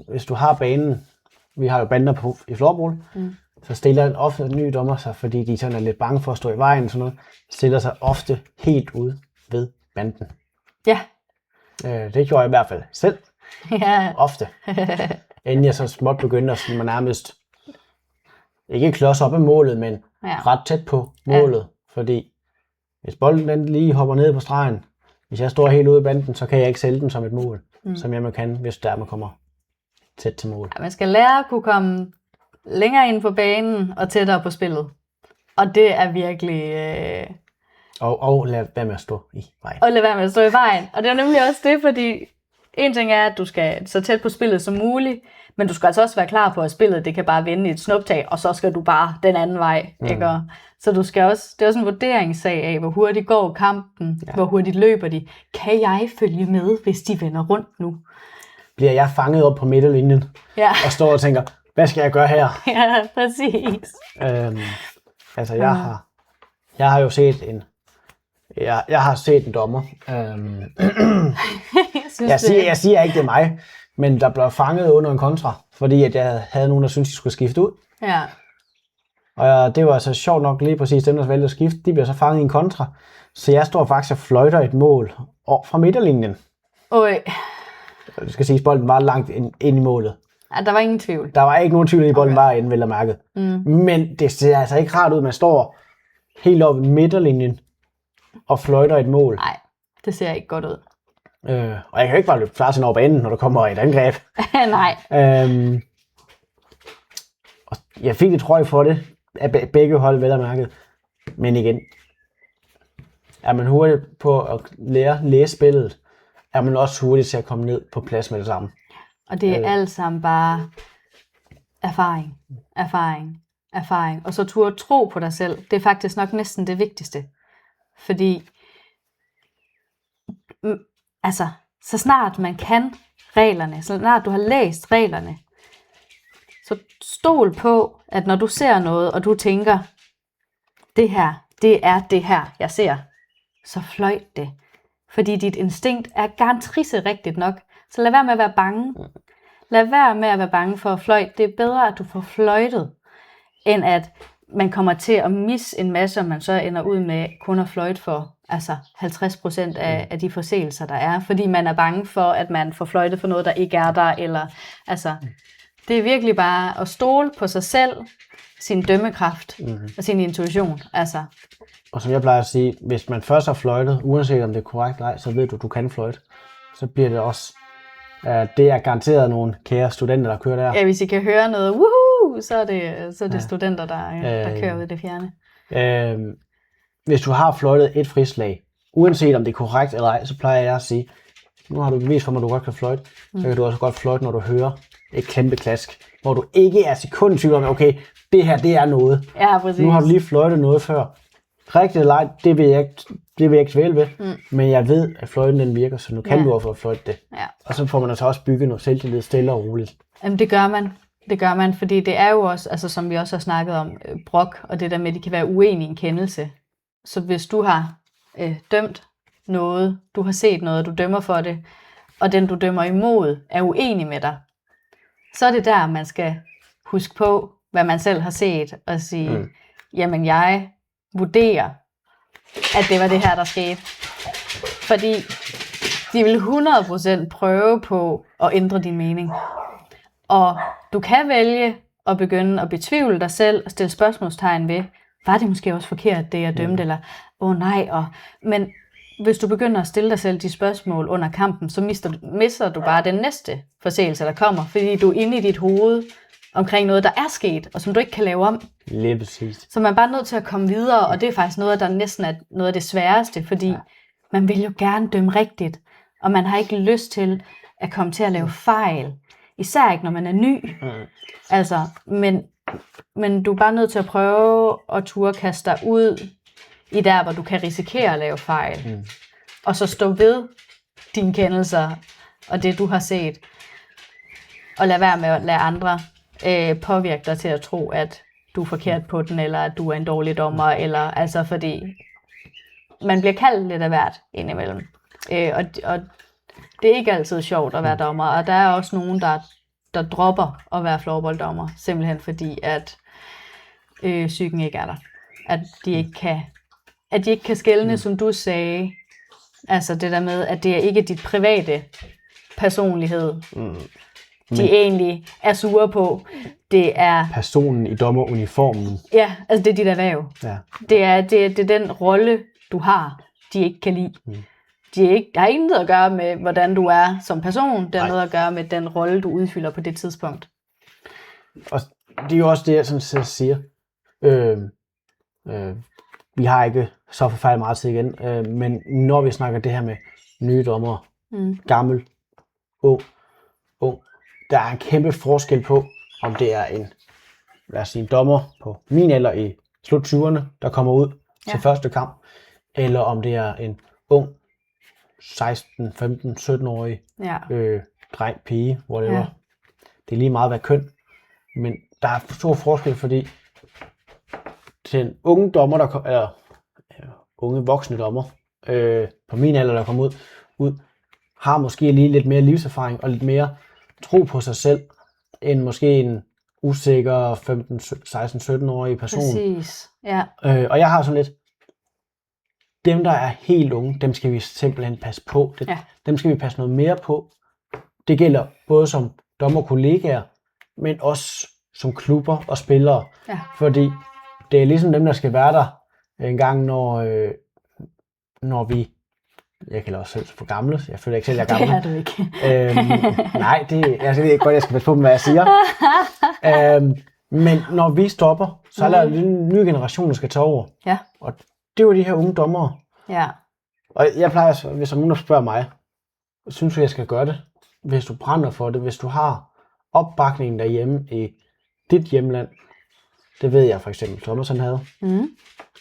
hvis du har banen, vi har jo bander på i floorball, så stiller ofte en ny dommer sig, fordi de sådan er lidt bange for at stå i vejen, sådan noget, stiller sig ofte helt ude ved banden. Ja. Det gjorde jeg i hvert fald selv. Ja. Ofte. Inden jeg så småt begyndte at nærmest ikke klodse op af målet, men ret tæt på målet. Ja. Fordi hvis bolden den lige hopper ned på stregen, hvis jeg står helt ude i banden, så kan jeg ikke sælge den som et mål, som jeg kan, hvis der man kommer tæt til mål. Ja, man skal lære at kunne komme længere ind på banen og tættere på spillet. Og det er virkelig... Og lad være med at stå i vejen. Og lad være med at stå i vejen. Og det er nemlig også det, fordi en ting er, at du skal så tæt på spillet som muligt, men du skal altså også være klar på, at spillet det kan bare vende i et snuptag, og så skal du bare den anden vej. Ikke? Så du skal også, det er også en vurderingssag af, hvor hurtigt går kampen, hvor hurtigt løber de. Kan jeg følge med, hvis de vender rundt nu? Bliver jeg fanget op på midterlinjen og står og tænker, hvad skal jeg gøre her? Ja, præcis. Jeg har jo set jeg har set en dommer. Jeg siger ikke, det er mig, men der blev fanget under en kontra, fordi at jeg havde nogen, der syntes, de skulle skifte ud. Ja. Og det var altså sjovt nok lige præcis dem, der valgte at skifte, de bliver så fanget i en kontra. Så jeg står faktisk og fløjter et mål fra midterlinjen. Oj. Det skal siges, bolden var langt ind i målet. Ja, der var ingen tvivl. Der var ikke nogen tvivl i, bolden var inde, vel at mærke. Men det ser altså ikke rart ud, man står helt oppe i midterlinjen og fløjter et mål. Nej, det ser ikke godt ud. Og jeg kan jo ikke bare løbe klar over banen, når der kommer et angreb. Nej. Og jeg fik lidt trøje for det, af begge hold, vel at mærke. Men igen, er man hurtig på at læse spillet, er man også hurtig til at komme ned på plads med det samme. Og det er alt sammen bare erfaring. Og så turde tro på dig selv. Det er faktisk nok næsten det vigtigste. Fordi, altså, så snart man kan reglerne, så snart du har læst reglerne, så stol på, at når du ser noget, og du tænker, det her, det er det her, jeg ser, så fløjt det. Fordi dit instinkt er garantisse rigtigt nok. Så lad være med at være bange. Lad være med at være bange for at fløjte. Det er bedre, at du får fløjtet, end at man kommer til at misse en masse, og man så ender ud med kun at fløjte for 50% af de forseelser, der er. Fordi man er bange for, at man får fløjtet for noget, der ikke er der. Eller, det er virkelig bare at stole på sig selv, sin dømmekraft og sin intuition. Og som jeg plejer at sige, hvis man først har fløjtet, uanset om det er korrekt eller ej, så ved du kan fløjte. Så bliver det også, det er garanteret nogle kære studenter, der kører der. Ja, hvis I kan høre noget, woohoo, så er det studenter, der kører ud i det fjerne. Hvis du har fløjtet et frislag, uanset om det er korrekt eller ej, så plejer jeg at sige, nu har du bevist for mig, at du godt kan fløjte, så kan du også godt fløjte, når du hører et kæmpe klask, hvor du ikke er sekund i tvivl om, okay, det her, det er noget. Ja, præcis. Nu har du lige fløjtet noget før. Rigtigt eller ej, det vil jeg ikke tvæle ved, men jeg ved, at fløjten den virker, så nu kan du også fløjte det. Ja. Og så får man altså også bygget noget selvtillid stille og roligt. Jamen, det gør man, fordi det er jo også, som vi også har snakket om, brok, og det der med, at de kan være uenige i en kendelse. Så hvis du har dømt noget, du har set noget, du dømmer for det, og den du dømmer imod er uenig med dig, så er det der, man skal huske på, hvad man selv har set, og sige, jamen jeg vurderer, at det var det her, der skete. Fordi de vil 100% prøve på at ændre din mening. Og du kan vælge at begynde at betvivle dig selv og stille spørgsmålstegn ved, var det måske også forkert, det jeg dømte, eller nej. Men hvis du begynder at stille dig selv de spørgsmål under kampen, så mister du bare den næste forseelse, der kommer, fordi du er inde i dit hoved omkring noget, der er sket, og som du ikke kan lave om. Lige præcis. Så man er bare nødt til at komme videre, og det er faktisk noget, der næsten er noget af det sværeste, fordi man vil jo gerne dømme rigtigt, og man har ikke lyst til at komme til at lave fejl. Især ikke, når man er ny. Men du er bare nødt til at prøve at turde kaste dig ud i der, hvor du kan risikere at lave fejl. Og så stå ved dine kendelser og det, du har set. Og lad være med at lade andre påvirke dig til at tro, at du er forkert på den, eller at du er en dårlig dommer, eller fordi man bliver kaldt lidt af hvert indimellem. Og det er ikke altid sjovt at være dommer, og der er også nogen, der dropper at være floorballdommer, simpelthen fordi, at psyken ikke er der. At de ikke kan skelne, som du sagde. Altså det der med, at det er ikke dit private personlighed, de egentlig er sure på. Det er personen i dommeruniformen. Ja, altså det er dit erhverv. Ja. Det er den rolle, du har, de ikke kan lide. Der har intet at gøre med, hvordan du er som person. Det har noget at gøre med den rolle, du udfylder på det tidspunkt. Og det er jo også det, jeg sådan siger. Vi har ikke så forfærdeligt meget tid igen, men når vi snakker det her med nye dommere, gammel, ung, der er en kæmpe forskel på, om det er en dommer på min alder i slut 20'erne, der kommer ud til første kamp, eller om det er en ung 16, 15, 17-årig dreng, pige, whatever. Ja. Det er lige meget hvad køn, men der er stor forskel, fordi den unge dommer, unge voksne dommer, på min alder, der kommer ud, har måske lige lidt mere livserfaring og lidt mere tro på sig selv, end måske en usikker 15, 16, 17-årig person. Præcis, ja. Og jeg har sådan lidt, dem der er helt unge, dem skal vi simpelthen passe på. Dem skal vi passe noget mere på. Det gælder både som dommerkollegaer, men også som klubber og spillere. Ja. Fordi det er ligesom dem, der skal være der en gang, når vi... Jeg kalder også selv for gamle. Jeg føler ikke selv, jeg er gammel. Det er du ikke. Nej, jeg ved godt, jeg skal passe på, hvad jeg siger. Men når vi stopper, så er der en ny generation, der skal tage over. Ja. Og det er jo de her unge dommere. Ja. Og jeg plejer, hvis der er nogen, der spørger mig, synes du, jeg skal gøre det? Hvis du brænder for det, hvis du har opbakningen derhjemme i dit hjemland, det ved jeg for eksempel, Thomas han havde.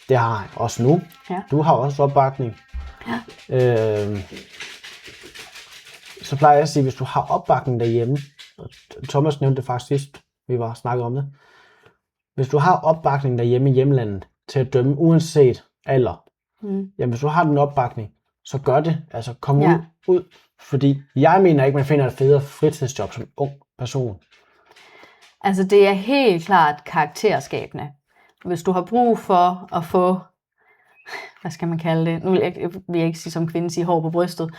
Det har jeg også nu. Ja. Du har også opbakning. Ja. Så plejer jeg at sige, hvis du har opbakning derhjemme, Thomas nævnte det faktisk sidst, vi var snakket om det. Hvis du har opbakning derhjemme i hjemlandet til at dømme, uanset alder, jamen hvis du har den opbakning, så gør det. Altså kom ud. Fordi jeg mener ikke, man finder et federe fritidsjob som ung person. Altså det er helt klart karakterskabende. Hvis du har brug for at få, hvad skal man kalde det? Nu vil jeg ikke sige som kvinde sige hår på brystet.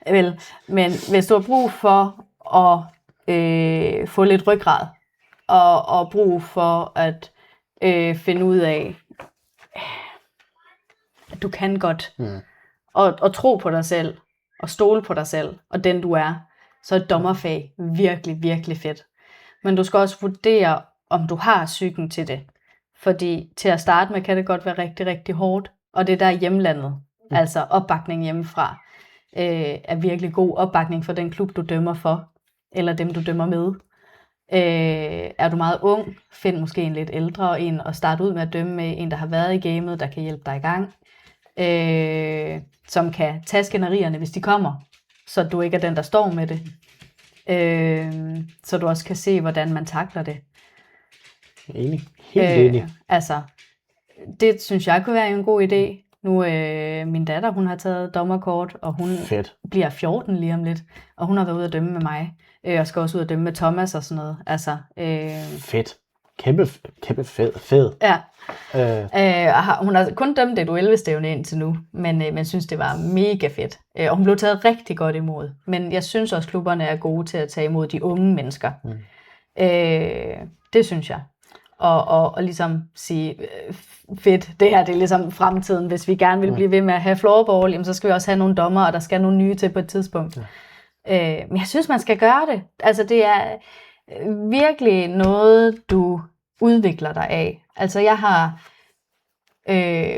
Vel, men hvis du har brug for at få lidt ryggrad, og brug for at finde ud af, at du kan godt, og tro på dig selv, og stole på dig selv, og den du er, så er et dommerfag virkelig, virkelig fedt. Men du skal også vurdere, om du har psyken til det. Fordi til at starte med, kan det godt være rigtig, rigtig hårdt. Og det der er hjemlandet, altså opbakning hjemmefra, er virkelig god opbakning for den klub, du dømmer for, eller dem, du dømmer med. Er du meget ung, find måske en lidt ældre en, og start ud med at dømme med en, der har været i gamet, der kan hjælpe dig i gang. Som kan tage skænderierne, hvis de kommer, så du ikke er den, der står med det. Så du også kan se, hvordan man takler det. Enig. Helt enig. Altså, det synes jeg kunne være en god idé. Nu min datter, hun har taget dommerkort, og hun bliver 14 lige om lidt, og hun har været ude at dømme med mig, og skal også ud at dømme med Thomas og sådan noget. Altså, fedt. Kæmpe fed. Ja. Hun har kun dømt et U11-stævne indtil nu, men synes, det var mega fedt. Og hun blev taget rigtig godt imod. Men jeg synes også, klubberne er gode til at tage imod de unge mennesker. Det synes jeg. Og ligesom sige, fedt, det her det er ligesom fremtiden. Hvis vi gerne vil blive ved med at have floorball, jamen, så skal vi også have nogle dommer, og der skal nogle nye til på et tidspunkt. Men jeg synes, man skal gøre det. Altså, det er virkelig noget, du udvikler dig af. Altså, jeg har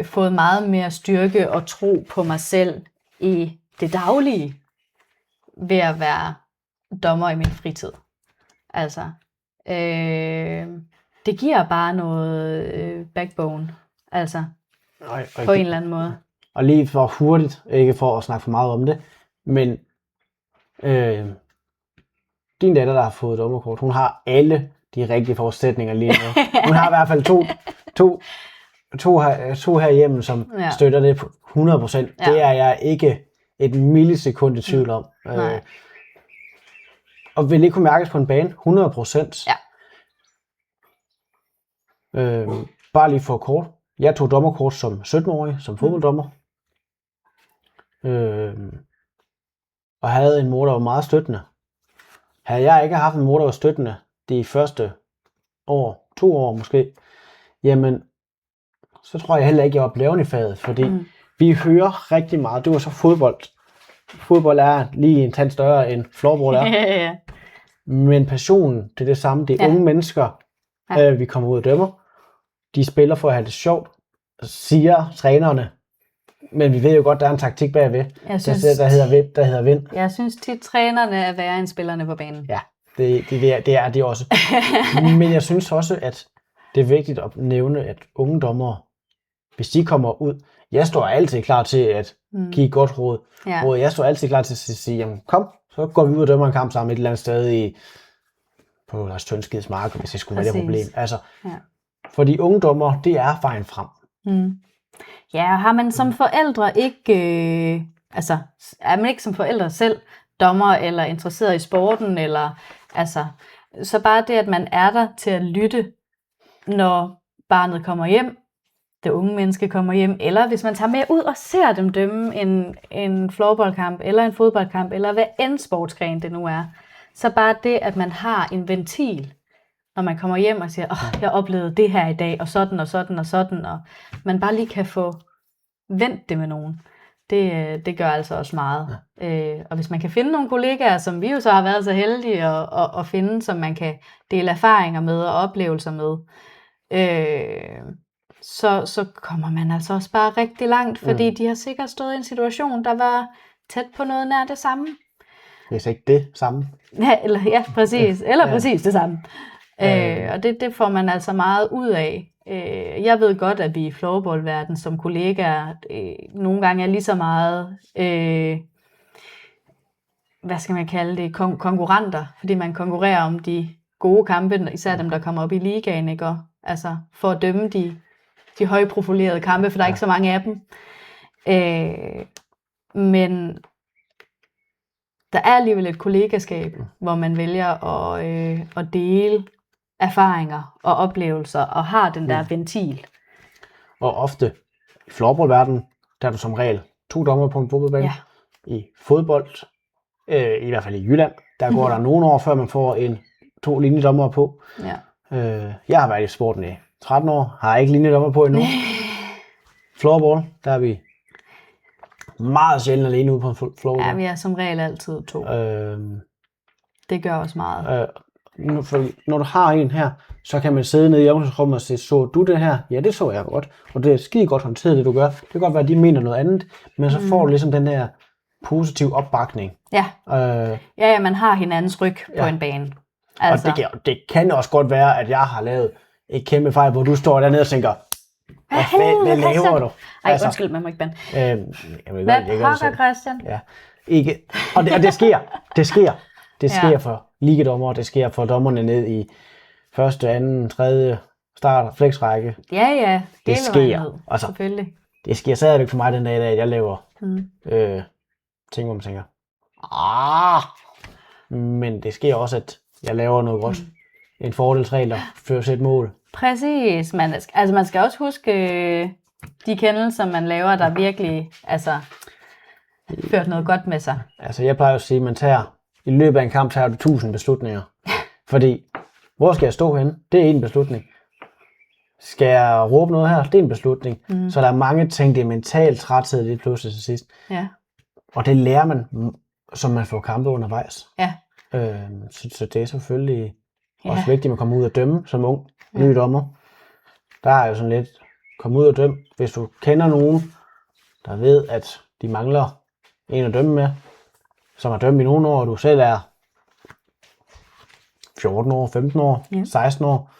fået meget mere styrke og tro på mig selv i det daglige, ved at være dommer i min fritid. Altså, det giver bare noget backbone, altså, på en eller anden måde. Og lige for hurtigt, ikke for at snakke for meget om det, men din datter, der har fået dommerkort, hun har alle de rigtige forudsætninger lige nu. Hun har i hvert fald to herhjemme, som støtter det på 100%. Ja. Det er jeg ikke et millisekund i tvivl om. Og vil ikke kunne mærkes på en bane 100%. Ja. Bare lige for kort. Jeg tog dommerkort som 17-årig, som fodbolddommer. Og havde en mor, der var meget støttende. Havde jeg ikke haft en mor, der var støttende de første år, 2 år måske, jamen, så tror jeg heller ikke, jeg var blevet i faget, fordi vi hører rigtig meget. Det var så fodbold. Fodbold er lige en tand større end floorball er. Men passionen, det er det samme. Det er unge mennesker, vi kommer ud og dømmer. De spiller for at have det sjovt, siger trænerne. Men vi ved jo godt, der er en taktik bagved, der hedder vind. Jeg synes tit, trænerne er værre end spillerne på banen. Ja, det er de også. Men jeg synes også, at det er vigtigt at nævne, at unge dommere, hvis de kommer ud, jeg står altid klar til at give godt råd. Ja. Jeg står altid klar til at sige, jamen kom, så går vi ud og dømmer en kamp sammen et eller andet sted på Lars Tønskids mark, hvis det skulle være det problem. Altså, for de unge dommere, det er vejen frem. Ja, har man som forældre ikke, er man ikke som forældre selv dommer eller interesseret i sporten, eller så bare det, at man er der til at lytte, når barnet kommer hjem, det unge menneske kommer hjem, eller hvis man tager med ud og ser dem dømme en floorballkamp, eller en fodboldkamp, eller hvad end sportsgren det nu er, så bare det, at man har en ventil når man kommer hjem og siger, jeg oplevede det her i dag, og sådan og sådan og sådan, og man bare lige kan få vendt det med nogen. Det gør altså også meget. Og hvis man kan finde nogle kollegaer, som vi jo så har været så heldige at finde, som man kan dele erfaringer med og oplevelser med, så kommer man altså også bare rigtig langt, fordi de har sikkert stået i en situation, der var tæt på noget nær det samme. Hvis ikke det samme. Ja, præcis. Eller præcis det samme. Og det får man altså meget ud af. Jeg ved godt, at vi i floorballverdenen som kollegaer nogle gange er lige så meget, hvad skal man kalde det, konkurrenter, fordi man konkurrerer om de gode kampe, især dem, der kommer op i ligaen, ikke? Og, altså for at dømme de højprofilerede kampe, for der er ikke så mange af dem. Men der er alligevel et kollegaskab, hvor man vælger at dele erfaringer og oplevelser, og har den der ventil. Og ofte i floorballverdenen, der er du som regel 2 dommer på en fodboldbane. Ja. I fodbold, i hvert fald i Jylland, der går der nogle år, før man får 2 linjedommer på. Ja. Jeg har været i sporten i 13 år, har ikke linjedommer på endnu. Floorball, der er vi meget sjældent alene ude på en floorball. Ja, vi er som regel altid 2. Det gør også meget. Når du har en her, så kan man sidde nede i omklædningsrummet og sige, så du det her? Ja, det så jeg godt. Og det er skide godt håndteret, det du gør. Det kan godt være, at de mener noget andet, men så får du ligesom den der positiv opbakning. Ja. Ja, man har hinandens ryg på en bane. Altså. Og det kan også godt være, at jeg har lavet et kæmpe fejl, hvor du står dernede og tænker, hvad laver du? Ej, undskyld, man må ikke bande. Hvad pakker, Christian? Ja, ikke. Og det sker. Det sker for ligedommer, det sker for dommerne ned i 1., 2., 3. start, flexrække. Ja, det sker. Altså, selvfølgelig. Det sker stadigvæk for mig den dag i dag, at jeg laver ting, hvor man tænker, men det sker også, at jeg laver noget godt. En fordelsregel, der fører til et mål. Præcis. Man skal også huske de kendelser, man laver, der virkelig ført noget godt med sig. Altså, jeg plejer at sige, at man tager i løbet af en kamp tager du 1000 beslutninger. Fordi, hvor skal jeg stå henne? Det er en beslutning. Skal jeg råbe noget her? Det er en beslutning. Så der er mange ting, det er mentalt træthed lidt pludselig til sidst. Ja. Og det lærer man, som man får kampe undervejs. Ja. Så det er selvfølgelig også vigtigt, at man kommer ud og dømme som ung, ny dommer. Der er jo sådan lidt, komme ud og dømme. Hvis du kender nogen, der ved, at de mangler en at dømme med, som har dømt i nogle år, og du selv er 14 år, 15 år, 16 år,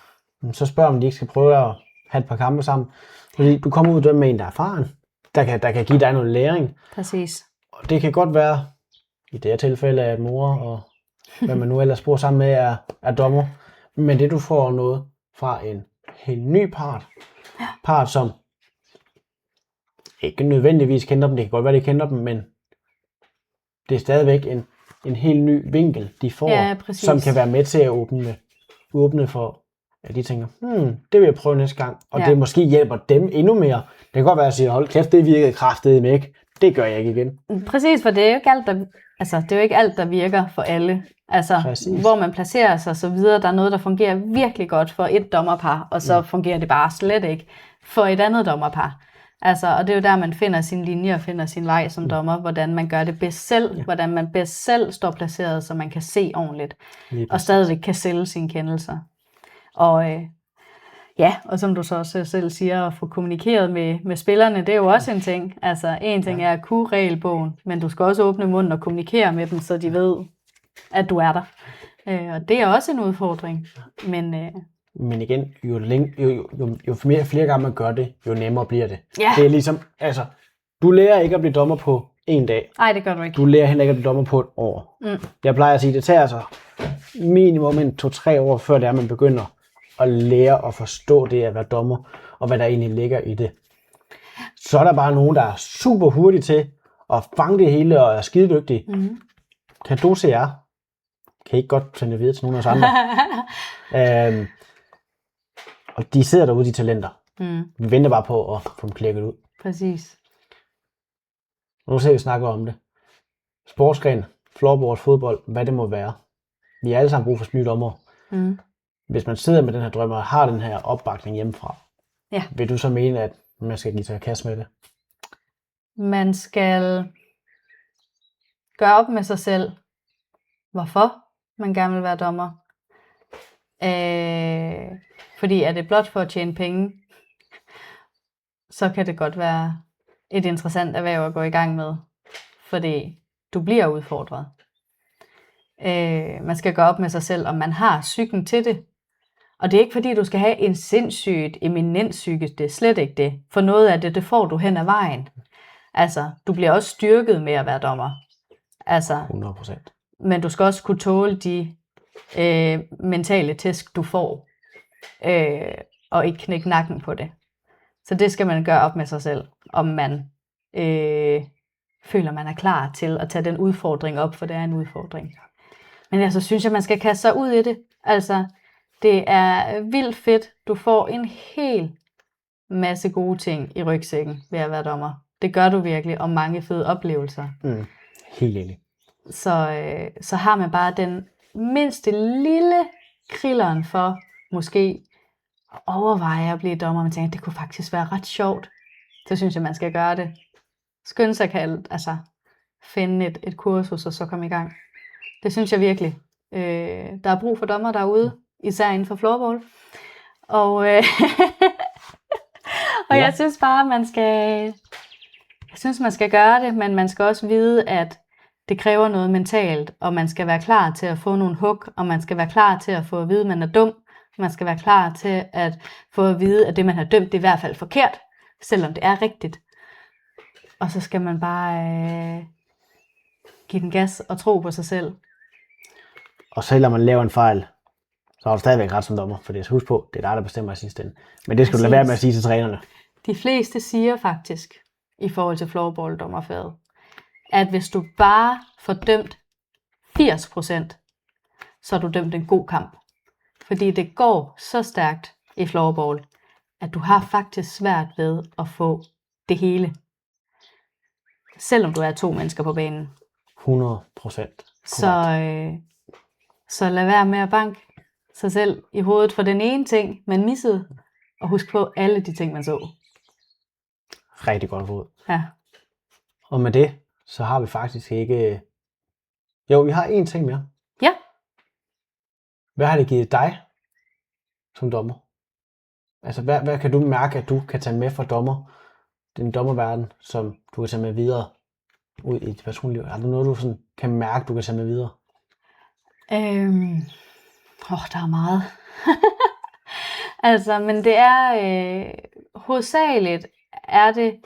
så spørg om de ikke skal prøve at have et par kampe sammen. Fordi du kommer ud og dømme med en, der er erfaren, der kan give dig noget læring. Præcis. Og det kan godt være, i det her tilfælde, at mor og hvad man nu ellers bor sammen med, er dommer. Men det du får noget fra en helt ny part, som ikke nødvendigvis kender dem, det kan godt være, de kender dem, men det er stadigvæk en helt ny vinkel, de får, som kan være med til at åbne for, at de tænker, det vil jeg prøve næste gang, og det måske hjælper dem endnu mere. Det kan godt være, at jeg siger, hold kæft, det virkede kraftigt med ikke. Det gør jeg ikke igen. Præcis, for det er jo ikke alt, det er jo ikke alt, der virker for alle. Hvor man placerer sig så videre, der er noget, der fungerer virkelig godt for et dommerpar, og så fungerer det bare slet ikke for et andet dommerpar. Og det er jo der, man finder sin linje og finder sin vej som dommer, hvordan man gør det bedst selv, hvordan man bedst selv står placeret, så man kan se ordentligt, og stadig kan sælge sine kendelser. Og som du så også selv siger, at få kommunikeret med spillerne, det er jo også en ting. En ting er at kunne regelbogen, men du skal også åbne munden og kommunikere med dem, så de ved, at du er der. Og det er også en udfordring. Men igen, jo flere gange man gør det, jo nemmere bliver det. Ja. Det er ligesom, du lærer ikke at blive dommer på en dag. Nej, det gør du ikke. Du lærer heller ikke at blive dommer på et år. Jeg plejer at sige, det tager altså minimum 2-3 år, før det er, man begynder at lære at forstå det at være dommer, og hvad der egentlig ligger i det. Så er der bare nogen, der er super hurtige til at fange det hele og er skidedygtige. Kan du se jer? Kan I ikke godt sende det videre til nogle af os andre? Og de sidder derude, de talenter. Vi venter bare på at få dem klækket ud. Præcis. Nu ser vi snakker om det. Sportsgren, floorball, fodbold, hvad det må være. Vi har alle sammen brug for nye dommere. hvis man sidder med den her drøm og har den her opbakning hjemmefra, Ja. vil du så mene, at man skal give sig kasse med det? Man skal gøre op med sig selv, hvorfor man gerne vil være dommer. Fordi er det blot for at tjene penge, så kan det godt være et interessant erhverv at gå i gang med, fordi du bliver udfordret. Man skal gå op med sig selv, om man har psyken til det. Og det er ikke fordi, du skal have en sindssygt eminent psyke, det er slet ikke det. For noget af det får du hen ad vejen. Altså, du bliver også styrket med at være dommer. Altså, 100%. men du skal også kunne tåle de mentale tæsk, du får, og ikke knække nakken på det. Så det skal man gøre op med sig selv, om man føler, man er klar til at tage den udfordring op, for det er en udfordring. Men altså, synes jeg, man skal kaste sig ud i det. Altså, det er vildt fedt. Du får en hel masse gode ting i rygsækken ved at være dommer. Det gør du virkelig, og mange fede oplevelser. Helt enig. Så har man bare den mindste lille krilleren for måske at overveje at blive dommer. Man tænker, det kunne faktisk være ret sjovt. Så synes jeg, man skal gøre det. Skynde sig altså finde et kursus, og så komme i gang. Det synes jeg virkelig. Der er brug for dommer derude, især inden for floorball. Og jeg synes bare, man skal gøre det, men man skal også vide, at det kræver noget mentalt, og man skal være klar til at få nogle hug, og man skal være klar til at få at vide, at man er dum. Man skal være klar til at få at vide, at det, man har dømt, det er i hvert fald forkert, selvom det er rigtigt. Og så skal man bare give den gas og tro på sig selv. Og selvom man laver en fejl, så har du stadigvæk ret som dommer, for det er husk på, det er dig, der bestemmer i sidste ende. Men det skal du lade være med at sige til trænerne. De fleste siger faktisk, i forhold til floorball-dommerfaget, at hvis du bare får dømt 80%, så har du dømt en god kamp. Fordi det går så stærkt i floorball, at du har faktisk svært ved at få det hele. Selvom du er 2 mennesker på banen. 100%. Så lad være med at banke sig selv i hovedet for den ene ting, man missede, og husk på alle de ting, man så. Rigtig godt råd. Ja. Og med det, så har vi faktisk ikke... Jo, vi har én ting mere. Ja. Hvad har det givet dig som dommer? Altså, hvad kan du mærke, at du kan tage med fra den dommerverden, som du kan tage med videre ud i dit personliv? Er der noget, du sådan kan mærke, du kan tage med videre? Der er meget. Altså, men det er hovedsageligt er det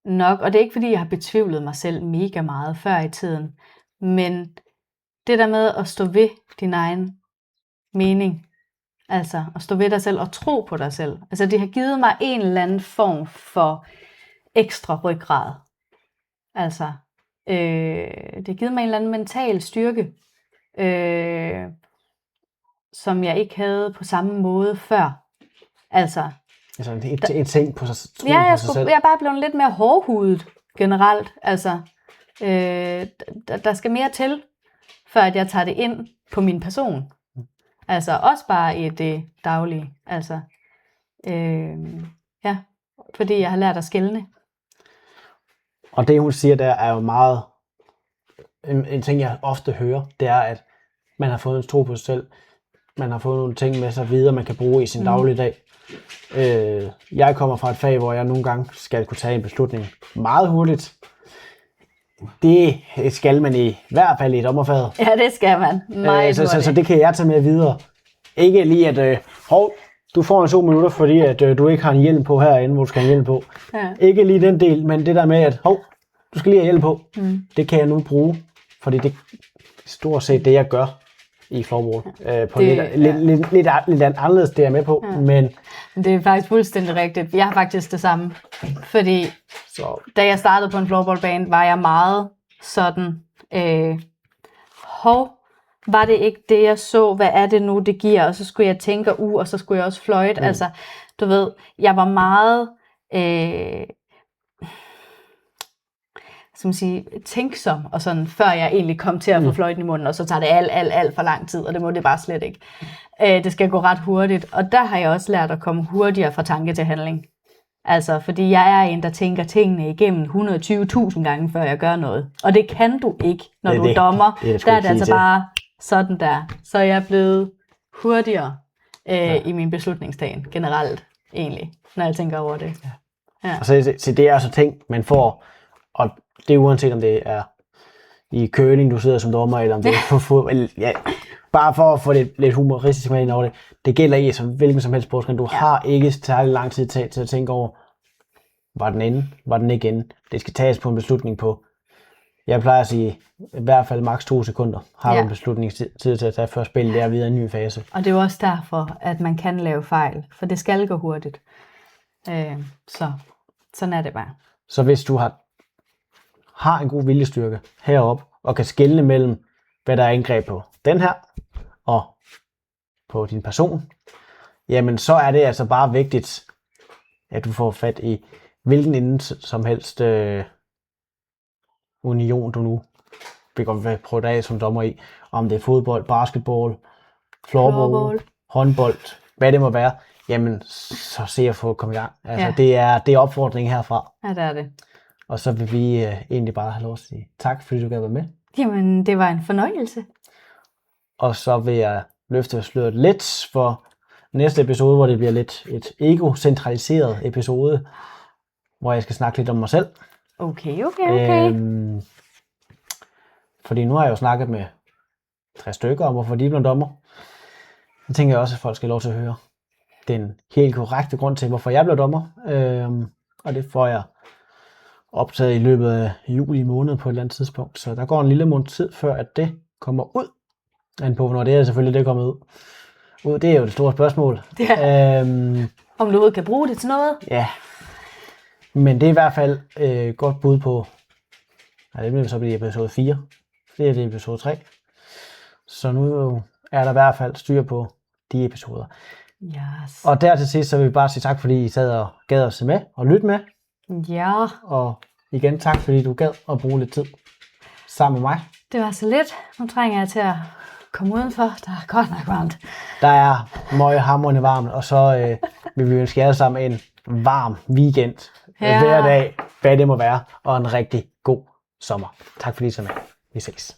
nok, og det er ikke fordi, jeg har betvivlet mig selv mega meget før i tiden, men det der med at stå ved din egen mening, altså at stå ved dig selv og tro på dig selv, altså det har givet mig en eller anden form for ekstra ryggrad. Altså, det har givet mig en eller anden mental styrke, som jeg ikke havde på samme måde før. Altså en ting på sig, ja, jeg er bare blevet lidt mere hårdhudet generelt. Altså, der skal mere til, før at jeg tager det ind på min person. Altså også bare i det daglige. Altså, ja, fordi jeg har lært at skelne. Og det hun siger der er jo meget en ting jeg ofte hører, det er at man har fået en tro på sig selv. Man har fået nogle ting med sig videre, man kan bruge i sin dagligdag. Jeg kommer fra et fag, hvor jeg nogle gange skal kunne tage en beslutning meget hurtigt. Det skal man i hvert fald i dommerfaget. Ja, det skal man. Så det kan jeg tage med videre. Ikke lige at, du får en 2 minutter, fordi at du ikke har en hjelm på herinde, hvor du skal have en hjelm på. Ja. Ikke lige den del, men det der med, at du skal lige have hjelm på. Det kan jeg nu bruge, fordi det er stort set det, jeg gør i floorball. På lidt anderledes, det er jeg med på. Ja. Men det er faktisk fuldstændig rigtigt. Jeg har faktisk det samme. Fordi da jeg startede på en floorballbane, var jeg meget sådan, var det ikke det, jeg så? Hvad er det nu, det giver? Og så skulle jeg tænke, og så skulle jeg også fløjte. Altså, du ved, jeg var meget... som sige, tænksom, og sådan, før jeg egentlig kom til at få fløjten i munden, og så tager det alt for lang tid, og det må det bare slet ikke. Det skal gå ret hurtigt, og der har jeg også lært at komme hurtigere fra tanke til handling. Altså, fordi jeg er en, der tænker tingene igennem 120.000 gange, før jeg gør noget. Og det kan du ikke, når du er dommer. Der er det altså bare sådan der. Så jeg er blevet hurtigere i min beslutningstagen generelt, egentlig, når jeg tænker over det. Ja. Og så det er altså ting, man får, og det er uanset om det er i curling, du sidder som dommer, eller om det er på fodbold. Ja, bare for at få det lidt humoristisk med ind over det. Det gælder ikke som hvilken som helst sportsgren. Du har ikke særlig lang tid til at tænke over, var den inde, var den ikke inde. Det skal tages på en beslutning på, jeg plejer at sige, i hvert fald maks 2 sekunder har du en beslutningstid til at tage før spillet der videre i en ny fase. Og det er jo også derfor, at man kan lave fejl, for det skal gå hurtigt. Så sådan er det bare. Så hvis du har en god viljestyrke heroppe, og kan skelne mellem, hvad der er indgreb på den her, og på din person, jamen så er det altså bare vigtigt, at du får fat i hvilken inden som helst union, du nu vil prøve af som dommer i. Om det er fodbold, basketball, floorball, håndbold, hvad det må være, jamen så se at få komme i gang. Altså, det er opfordringen herfra. Ja, det er det. Og så vil vi egentlig bare have lov at sige tak, fordi du gad være med. Jamen, det var en fornøjelse. Og så vil jeg løfte sløret lidt for næste episode, hvor det bliver lidt et egocentraliseret episode, hvor jeg skal snakke lidt om mig selv. Okay. Fordi nu har jeg jo snakket med 3 stykker om, hvorfor de blev dommer. Så tænker jeg også, at folk skal have lov til at høre den helt korrekte grund til, hvorfor jeg blev dommer. Og det får jeg optaget i løbet af juli måned på et eller andet tidspunkt. Så der går en lille måned tid, før at det kommer ud. Men på hvornår det er selvfølgelig, det er kommet ud. Det er jo det store spørgsmål. Om du kan bruge det til noget? Ja. Men det er i hvert fald godt bud på, det bliver så blive episode 4. Det er det episode 3. Så nu er der i hvert fald styr på de episoder. Yes. Og der til sidst, så vil vi bare sige tak, fordi I sad og gad at se med og lytte med. Ja. Og igen tak, fordi du gad at bruge lidt tid sammen med mig. Det var så lidt. Nu trænger jeg til at komme udenfor. Der er godt nok varmt. Der er møghamrende varmt, og så vil vi ønske jer sammen en varm weekend hver dag, hvad det må være, og en rigtig god sommer. Tak fordi I så med. Vi ses.